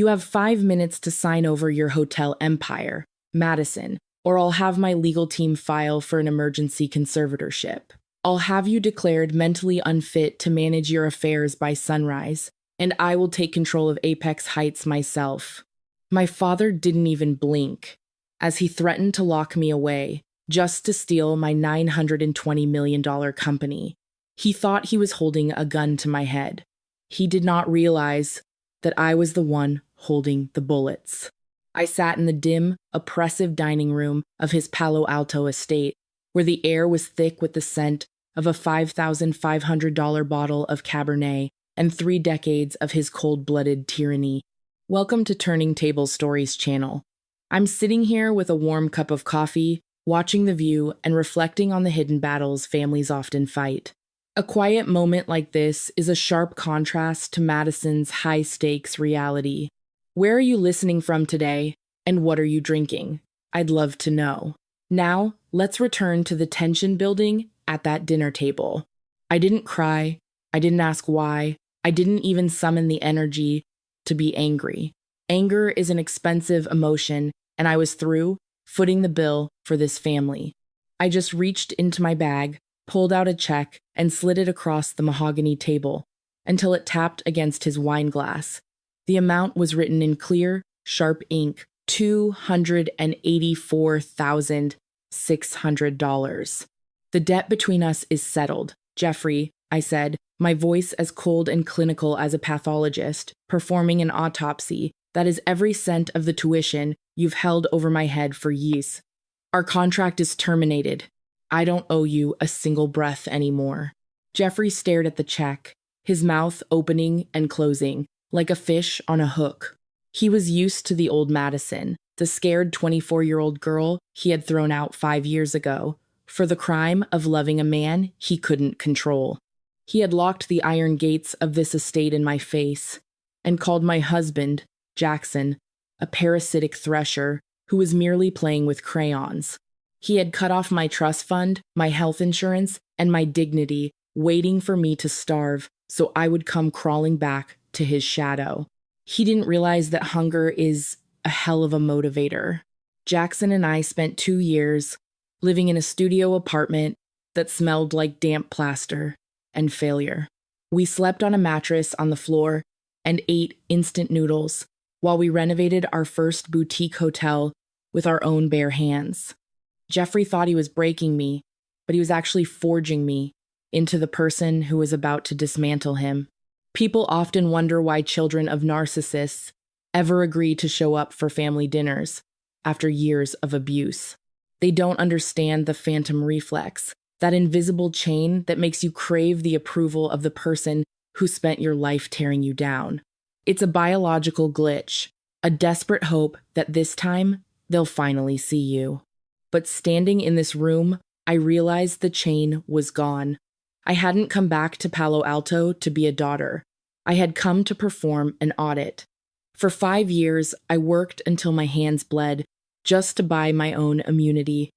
You have 5 minutes to sign over your hotel empire, Madison, or I'll have my legal team file for an emergency conservatorship. I'll have you declared mentally unfit to manage your affairs by sunrise, and I will take control of Apex Heights myself." My father didn't even blink as he threatened to lock me away just to steal my $920 million company. He thought he was holding a gun to my head. He did not realize that I was the one holding the bullets. I sat in the dim, oppressive dining room of his Palo Alto estate, where the air was thick with the scent of a $5,500 bottle of Cabernet and 3 decades of his cold-blooded tyranny. Welcome to Turning Tables Stories channel. I'm sitting here with a warm cup of coffee, watching the view and reflecting on the hidden battles families often fight. A quiet moment like this is a sharp contrast to Madison's high-stakes reality. Where are you listening from today, and what are you drinking? I'd love to know. Now, let's return to the tension building at that dinner table. I didn't cry. I didn't ask why. I didn't even summon the energy to be angry. Anger is an expensive emotion, and I was through footing the bill for this family. I just reached into my bag, pulled out a check, and slid it across the mahogany table until it tapped against his wine glass. The amount was written in clear, sharp ink, $284,600. "The debt between us is settled, Jeffrey," I said, my voice as cold and clinical as a pathologist performing an autopsy. "That is every cent of the tuition you've held over my head for years. Our contract is terminated. I don't owe you a single breath anymore." Jeffrey stared at the check, his mouth opening and closing, like a fish on a hook. He was used to the old Madison, the scared 24-year-old girl he had thrown out 5 years ago, for the crime of loving a man he couldn't control. He had locked the iron gates of this estate in my face, and called my husband, Jackson, a parasitic thresher who was merely playing with crayons. He had cut off my trust fund, my health insurance, and my dignity, waiting for me to starve so I would come crawling back to his shadow. He didn't realize that hunger is a hell of a motivator. Jackson and I spent 2 years living in a studio apartment that smelled like damp plaster and failure. We slept on a mattress on the floor and ate instant noodles while we renovated our first boutique hotel with our own bare hands. Jeffrey thought he was breaking me, but he was actually forging me into the person who was about to dismantle him. People often wonder why children of narcissists ever agree to show up for family dinners after years of abuse. They don't understand the phantom reflex, that invisible chain that makes you crave the approval of the person who spent your life tearing you down. It's a biological glitch, a desperate hope that this time they'll finally see you. But standing in this room, I realized the chain was gone. I hadn't come back to Palo Alto to be a daughter. I had come to perform an audit. For 5 years, I worked until my hands bled, just to buy my own immunity.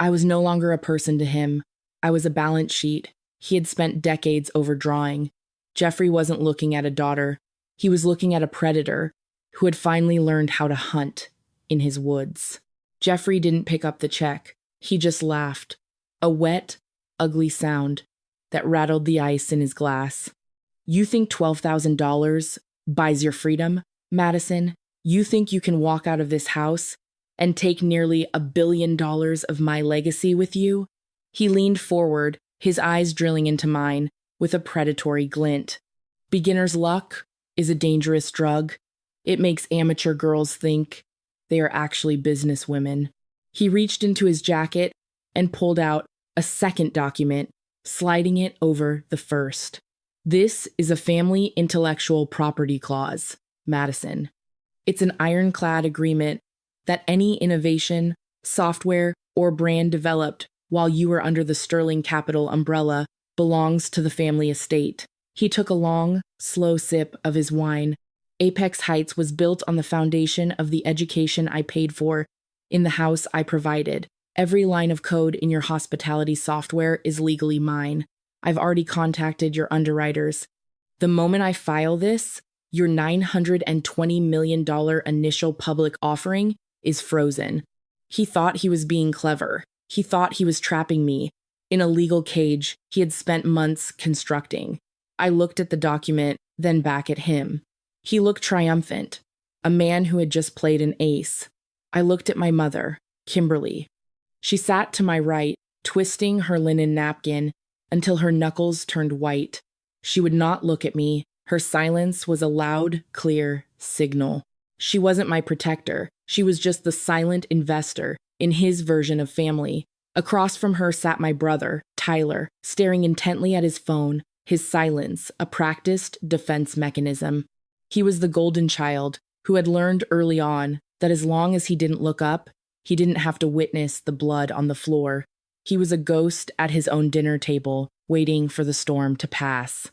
I was no longer a person to him. I was a balance sheet he had spent decades overdrawing. Jeffrey wasn't looking at a daughter. He was looking at a predator who had finally learned how to hunt in his woods. Jeffrey didn't pick up the check. He just laughed, a wet, ugly sound that rattled the ice in his glass. "You think $12,000 buys your freedom, Madison? You think you can walk out of this house and take nearly $1 billion of my legacy with you?" He leaned forward, his eyes drilling into mine with a predatory glint. "Beginner's luck is a dangerous drug. It makes amateur girls think they are actually businesswomen." He reached into his jacket and pulled out a second document, sliding it over the first. "This is a family intellectual property clause, Madison. It's an ironclad agreement that any innovation, software, or brand developed while you were under the Sterling Capital umbrella belongs to the family estate." He took a long, slow sip of his wine. "Apex Heights was built on the foundation of the education I paid for in the house I provided. Every line of code in your hospitality software is legally mine. I've already contacted your underwriters. The moment I file this, Your $920 million initial public offering is frozen. He thought he was being clever. He thought he was trapping me in a legal cage he had spent months constructing. I looked at the document, then back at him. He looked triumphant, a man who had just played an ace. I looked at my mother, Kimberly. She sat to my right, twisting her linen napkin until her knuckles turned white. She would not look at me. Her silence was a loud, clear signal. She wasn't my protector. She was just the silent investor in his version of family. Across from her sat my brother, Tyler, staring intently at his phone, his silence a practiced defense mechanism. He was the golden child who had learned early on that as long as he didn't look up, he didn't have to witness the blood on the floor. He was a ghost at his own dinner table, waiting for the storm to pass.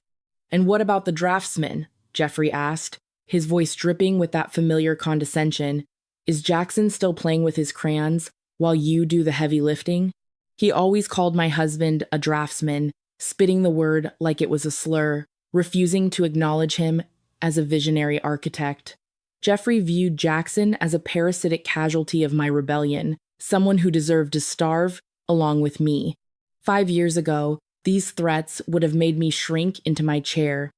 "And what about the draftsman?" Jeffrey asked, his voice dripping with that familiar condescension. "Is Jackson still playing with his crayons while you do the heavy lifting?" He always called my husband a draftsman, spitting the word like it was a slur, refusing to acknowledge him as a visionary architect. Jeffrey viewed Jackson as a parasitic casualty of my rebellion, someone who deserved to starve along with me. 5 years ago, these threats would have made me shrink into my chair.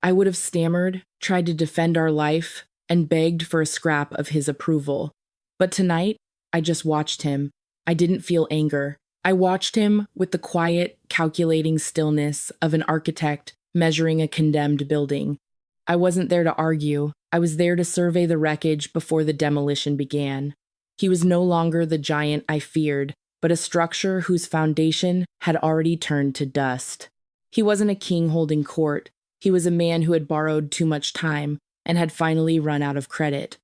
I would have stammered, tried to defend our life, and begged for a scrap of his approval. But tonight, I just watched him. I didn't feel anger. I watched him with the quiet, calculating stillness of an architect measuring a condemned building. I wasn't there to argue. I was there to survey the wreckage before the demolition began. He was no longer the giant I feared, but a structure whose foundation had already turned to dust. He wasn't a king holding court. He was a man who had borrowed too much time and had finally run out of credit.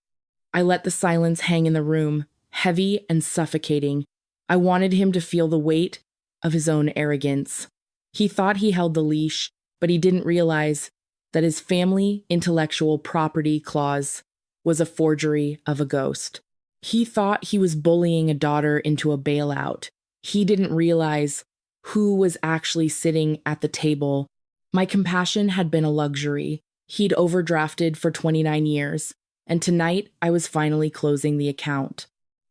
I let the silence hang in the room, heavy and suffocating. I wanted him to feel the weight of his own arrogance. He thought he held the leash, but he didn't realize that his family intellectual property clause was a forgery of a ghost. He thought he was bullying a daughter into a bailout. He didn't realize who was actually sitting at the table. My compassion had been a luxury. He'd overdrafted for 29 years, and tonight I was finally closing the account.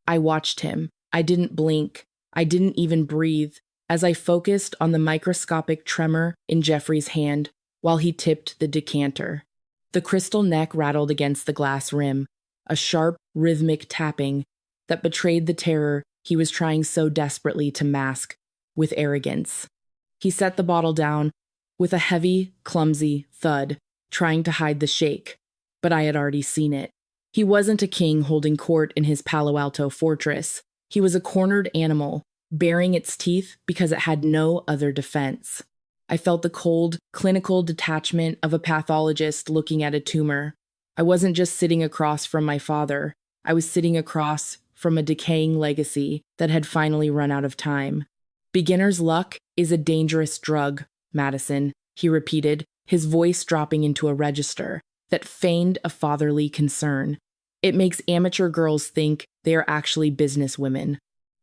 I watched him. I didn't blink. I didn't even breathe as I focused on the microscopic tremor in Jeffrey's hand while he tipped the decanter. The crystal neck rattled against the glass rim, a sharp, rhythmic tapping that betrayed the terror he was trying so desperately to mask with arrogance. He set the bottle down with a heavy, clumsy thud, trying to hide the shake, but I had already seen it. He wasn't a king holding court in his Palo Alto fortress. He was a cornered animal, baring its teeth because it had no other defense. I felt the cold, clinical detachment of a pathologist looking at a tumor. I wasn't just sitting across from my father. I was sitting across from a decaying legacy that had finally run out of time. "Beginner's luck is a dangerous drug, Madison," he repeated, his voice dropping into a register that feigned a fatherly concern. "It makes amateur girls think they are actually businesswomen.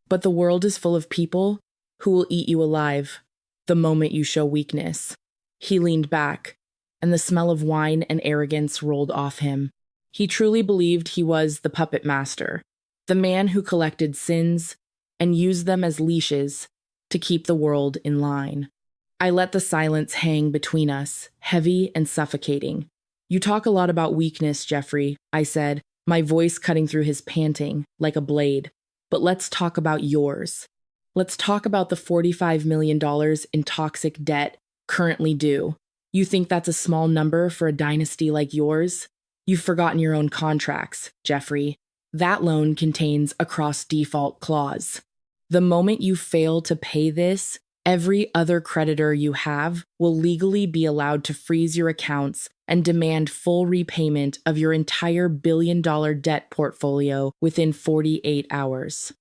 But the world is full of people who will eat you alive the moment you show weakness." He leaned back, and the smell of wine and arrogance rolled off him. He truly believed he was the puppet master, the man who collected sins and used them as leashes to keep the world in line. I let the silence hang between us, heavy and suffocating. "You talk a lot about weakness, Jeffrey," I said, my voice cutting through his panting like a blade. "But let's talk about yours. Let's talk about the $45 million in toxic debt currently due. You think that's a small number for a dynasty like yours? You've forgotten your own contracts, Jeffrey. That loan contains a cross-default clause. The moment you fail to pay this, every other creditor you have will legally be allowed to freeze your accounts and demand full repayment of your entire billion-dollar debt portfolio within 48 hours.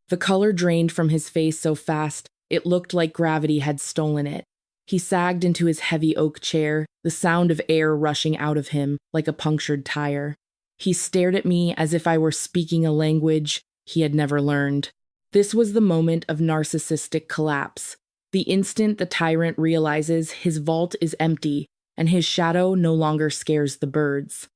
The color drained from his face so fast, it looked like gravity had stolen it. He sagged into his heavy oak chair, the sound of air rushing out of him like a punctured tire. He stared at me as if I were speaking a language he had never learned. This was the moment of narcissistic collapse. The instant the tyrant realizes his vault is empty, and his shadow no longer scares the birds.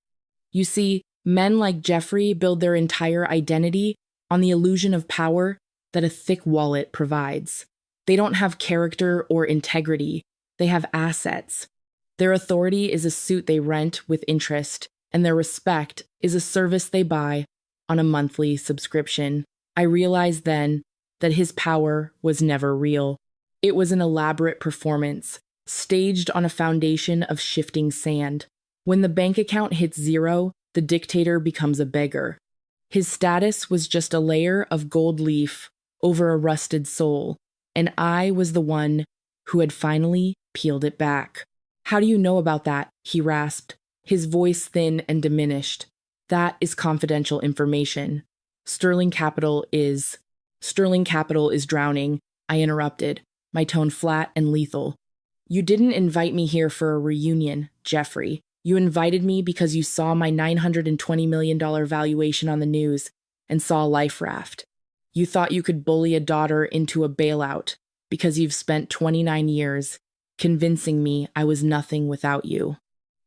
You see, men like Jeffrey build their entire identity on the illusion of power that a thick wallet provides. They don't have character or integrity, they have assets. Their authority is a suit they rent with interest, and their respect is a service they buy on a monthly subscription. I realized then that his power was never real. It was an elaborate performance, staged on a foundation of shifting sand. When the bank account hits zero, the dictator becomes a beggar. His status was just a layer of gold leaf over a rusted soul, and I was the one who had finally peeled it back. "How do you know about that?" he rasped, his voice thin and diminished. "That is confidential information. Sterling Capital is drowning," I interrupted, my tone flat and lethal. "You didn't invite me here for a reunion, Jeffrey. You invited me because you saw my $920 million valuation on the news and saw a life raft. You thought you could bully a daughter into a bailout because you've spent 29 years convincing me I was nothing without you."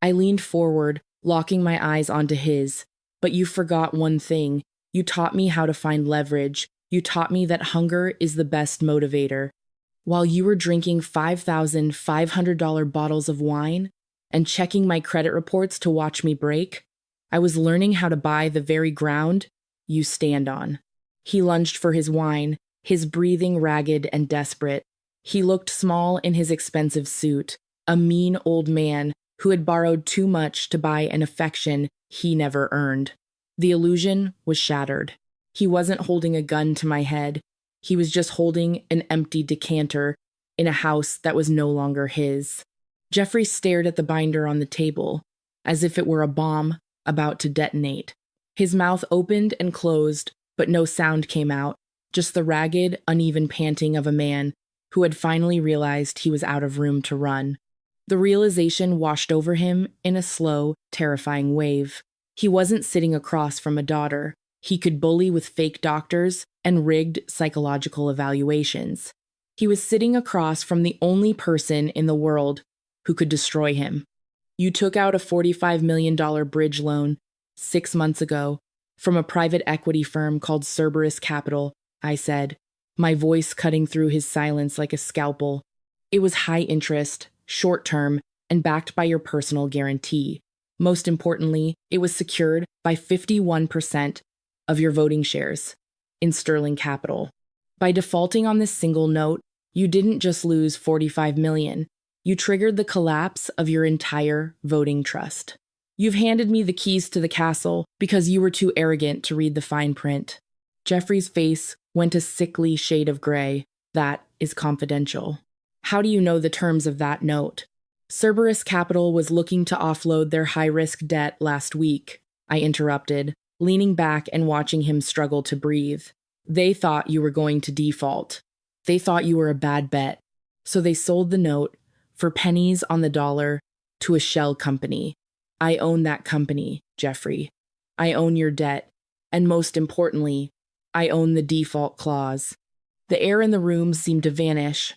I leaned forward, locking my eyes onto his. "But you forgot one thing. You taught me how to find leverage. You taught me that hunger is the best motivator. While you were drinking $5,500 bottles of wine and checking my credit reports to watch me break, I was learning how to buy the very ground you stand on." He lunged for his wine, his breathing ragged and desperate. He looked small in his expensive suit, a mean old man who had borrowed too much to buy an affection he never earned. The illusion was shattered. He wasn't holding a gun to my head. He was just holding an empty decanter in a house that was no longer his. Jeffrey stared at the binder on the table, as if it were a bomb about to detonate. His mouth opened and closed, but no sound came out, just the ragged, uneven panting of a man who had finally realized he was out of room to run. The realization washed over him in a slow, terrifying wave. He wasn't sitting across from a daughter he could bully with fake doctors and rigged psychological evaluations. He was sitting across from the only person in the world who could destroy him. "You took out a $45 million bridge loan 6 months ago from a private equity firm called Cerberus Capital," I said, my voice cutting through his silence like a scalpel. "It was high interest, short-term, and backed by your personal guarantee. Most importantly, it was secured by 51% of your voting shares in Sterling Capital. By defaulting on this single note, you didn't just lose $45 million, you triggered the collapse of your entire voting trust. You've handed me the keys to the castle because you were too arrogant to read the fine print." Jeffrey's face went a sickly shade of gray. "That is confidential." "How do you know the terms of that note?" "Cerberus Capital was looking to offload their high-risk debt last week," I interrupted, leaning back and watching him struggle to breathe. "They thought you were going to default. They thought you were a bad bet. So they sold the note for pennies on the dollar to a shell company. I own that company, Jeffrey. I own your debt. And most importantly, I own the default clause." The air in the room seemed to vanish.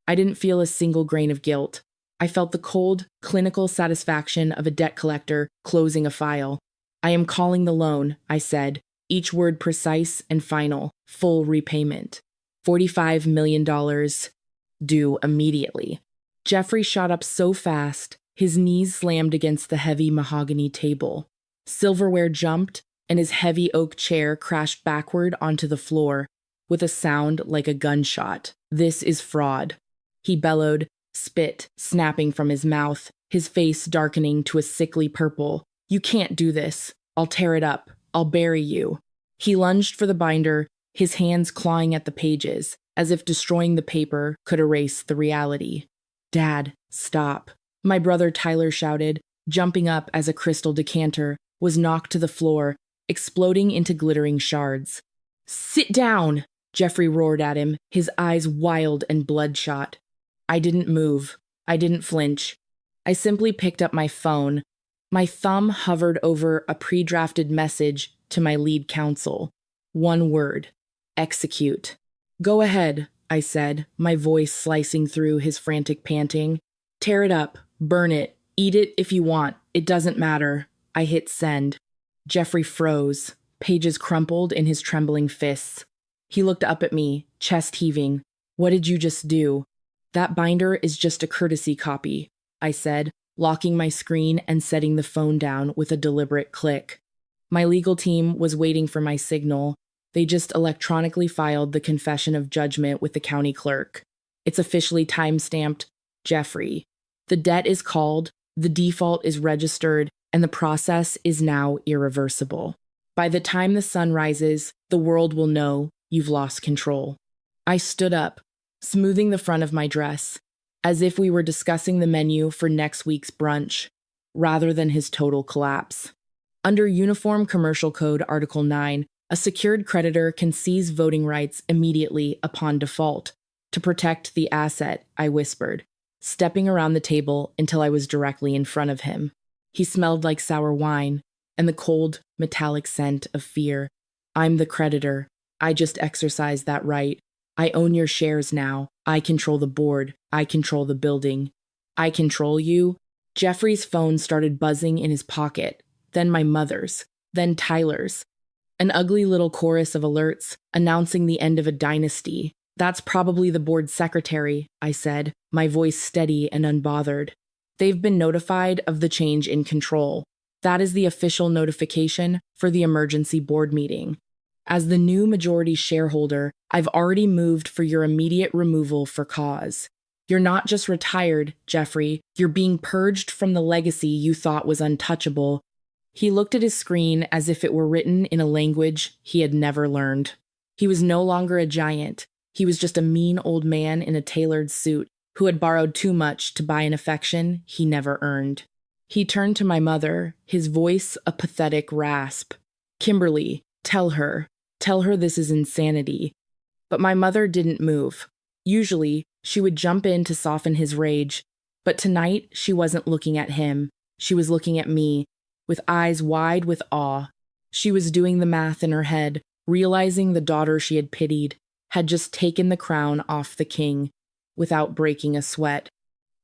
I didn't feel a single grain of guilt. I felt the cold, clinical satisfaction of a debt collector closing a file. "I am calling the loan," I said, each word precise and final, full repayment. $45 million due immediately. Jeffrey shot up so fast, his knees slammed against the heavy mahogany table. Silverware jumped, and his heavy oak chair crashed backward onto the floor, with a sound like a gunshot. "This is fraud," he bellowed, spit snapping from his mouth, his face darkening to a sickly purple. "You can't do this. I'll tear it up. I'll bury you." He lunged for the binder, his hands clawing at the pages, as if destroying the paper could erase the reality. "Dad, stop," my brother Tyler shouted, jumping up as a crystal decanter was knocked to the floor, exploding into glittering shards. "Sit down!" Jeffrey roared at him, his eyes wild and bloodshot. I didn't move. I didn't flinch. I simply picked up my phone. My thumb hovered over a pre-drafted message to my lead counsel. One word: execute. "Go ahead," I said, my voice slicing through his frantic panting. "Tear it up, burn it, Eat it if you want. It doesn't matter. I hit send. Jeffrey froze, pages crumpled in his trembling fists. He looked up at me, chest heaving. What did you just do? That binder is just a courtesy copy, I said, locking my screen and setting the phone down with a deliberate click. My legal team was waiting for my signal. They just electronically filed the confession of judgment with the county clerk. It's officially time-stamped, Jeffrey. The debt is called, the default is registered, and the process is now irreversible. By the time the sun rises, the world will know you've lost control. I stood up, smoothing the front of my dress, as if we were discussing the menu for next week's brunch, rather than his total collapse. Under Uniform Commercial Code Article 9, a secured creditor can seize voting rights immediately upon default. To protect the asset, I whispered, stepping around the table until I was directly in front of him. He smelled like sour wine and the cold, metallic scent of fear. I'm the creditor. I just exercised that right. I own your shares now. I control the board. I control the building. I control you. Jeffrey's phone started buzzing in his pocket, then my mother's, then Tyler's. An ugly little chorus of alerts announcing the end of a dynasty. That's probably the board secretary, I said, my voice steady and unbothered. They've been notified of the change in control. That is the official notification for the emergency board meeting. As the new majority shareholder, I've already moved for your immediate removal for cause. You're not just retired, Jeffrey. You're being purged from the legacy you thought was untouchable. He looked at his screen as if it were written in a language he had never learned. He was no longer a giant. He was just a mean old man in a tailored suit who had borrowed too much to buy an affection he never earned. He turned to my mother, his voice a pathetic rasp. Kimberly, tell her this is insanity. But my mother didn't move. Usually, she would jump in to soften his rage, but tonight she wasn't looking at him. She was looking at me, with eyes wide with awe. She was doing the math in her head, realizing the daughter she had pitied had just taken the crown off the king, without breaking a sweat.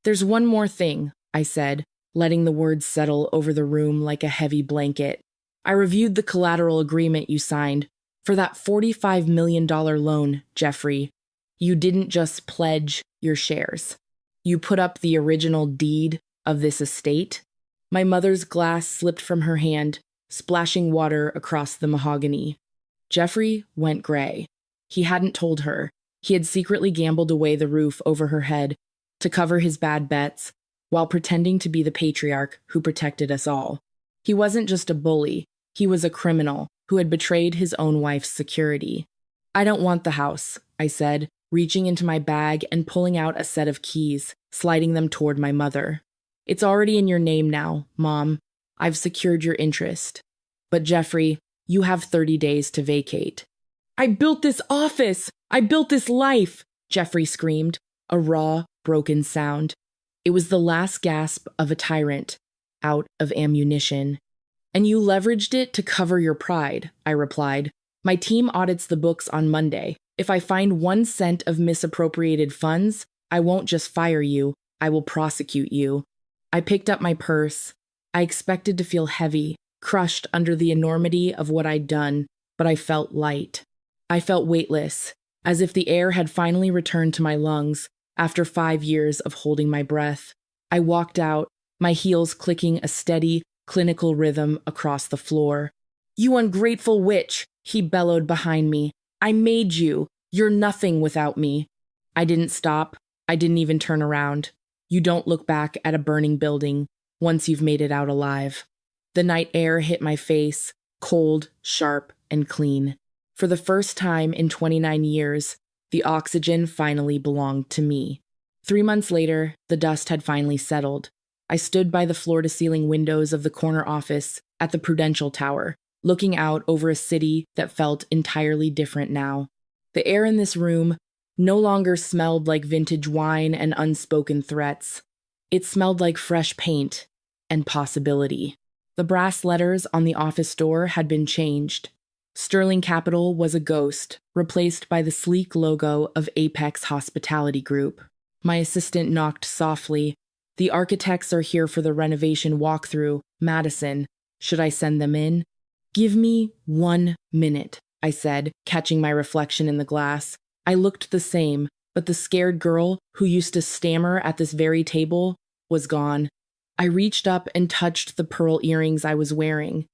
There's one more thing, I said, letting the words settle over the room like a heavy blanket. I reviewed the collateral agreement you signed for that $45 million loan, Jeffrey. You didn't just pledge your shares. You put up the original deed of this estate. My mother's glass slipped from her hand, splashing water across the mahogany. Jeffrey went gray. He hadn't told her. He had secretly gambled away the roof over her head to cover his bad bets while pretending to be the patriarch who protected us all. He wasn't just a bully. He was a criminal who had betrayed his own wife's security. I don't want the house, I said, reaching into my bag and pulling out a set of keys, sliding them toward my mother. It's already in your name now, Mom. I've secured your interest. But Jeffrey, you have 30 days to vacate. I built this office! I built this life! Jeffrey screamed, a raw, broken sound. It was the last gasp of a tyrant, out of ammunition. And you leveraged it to cover your pride, I replied. My team audits the books on Monday. If I find 1 cent of misappropriated funds, I won't just fire you, I will prosecute you. I picked up my purse. I expected to feel heavy, crushed under the enormity of what I'd done, but I felt light. I felt weightless, as if the air had finally returned to my lungs after 5 years of holding my breath. I walked out, my heels clicking a steady, clinical rhythm across the floor. You ungrateful witch, he bellowed behind me. I made you. You're nothing without me. I didn't stop. I didn't even turn around. You don't look back at a burning building once you've made it out alive. The night air hit my face, cold, sharp, and clean. For the first time in 29 years, the oxygen finally belonged to me. 3 months later, the dust had finally settled. I stood by the floor-to-ceiling windows of the corner office at the Prudential Tower, looking out over a city that felt entirely different now. The air in this room no longer smelled like vintage wine and unspoken threats. It smelled like fresh paint and possibility. The brass letters on the office door had been changed. Sterling Capital was a ghost, replaced by the sleek logo of Apex Hospitality Group. My assistant knocked softly, The architects are here for the renovation walkthrough. Madison, should I send them in? Give me 1 minute, I said, catching my reflection in the glass. I looked the same, but the scared girl who used to stammer at this very table was gone. I reached up and touched the pearl earrings I was wearing.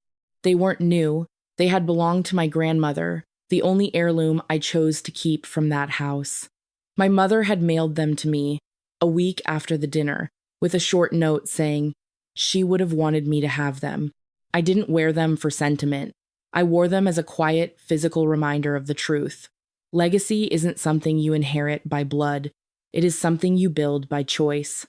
They weren't new. They had belonged to my grandmother, the only heirloom I chose to keep from that house. My mother had mailed them to me a week after the dinner, with a short note saying she would have wanted me to have them. I didn't wear them for sentiment. I wore them as a quiet, physical reminder of the truth. Legacy isn't something you inherit by blood. It is something you build by choice.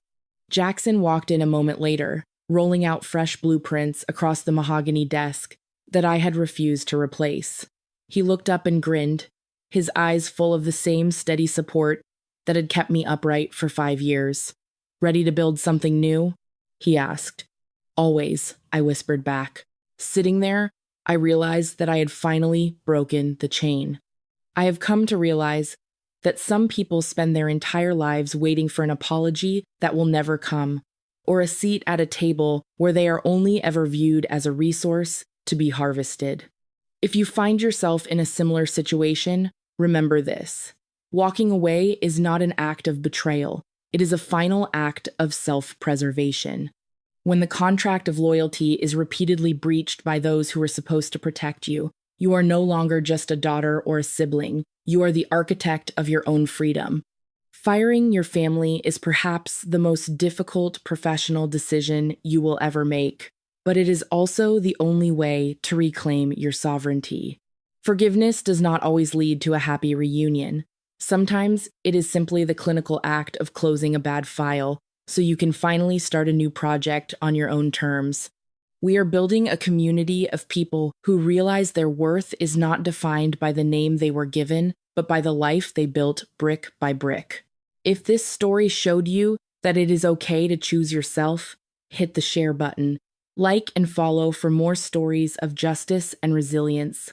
Jackson walked in a moment later, rolling out fresh blueprints across the mahogany desk that I had refused to replace. He looked up and grinned, his eyes full of the same steady support that had kept me upright for 5 years. Ready to build something new? He asked. Always, I whispered back. Sitting there, I realized that I had finally broken the chain. I have come to realize that some people spend their entire lives waiting for an apology that will never come, or a seat at a table where they are only ever viewed as a resource to be harvested. If you find yourself in a similar situation, remember this. Walking away is not an act of betrayal. It is a final act of self-preservation. When the contract of loyalty is repeatedly breached by those who are supposed to protect you, you are no longer just a daughter or a sibling. You are the architect of your own freedom. Firing your family is perhaps the most difficult professional decision you will ever make, but it is also the only way to reclaim your sovereignty. Forgiveness does not always lead to a happy reunion. Sometimes it is simply the clinical act of closing a bad file so you can finally start a new project on your own terms. We are building a community of people who realize their worth is not defined by the name they were given, but by the life they built brick by brick. If this story showed you that it is okay to choose yourself, hit the share button. Like and follow for more stories of justice and resilience.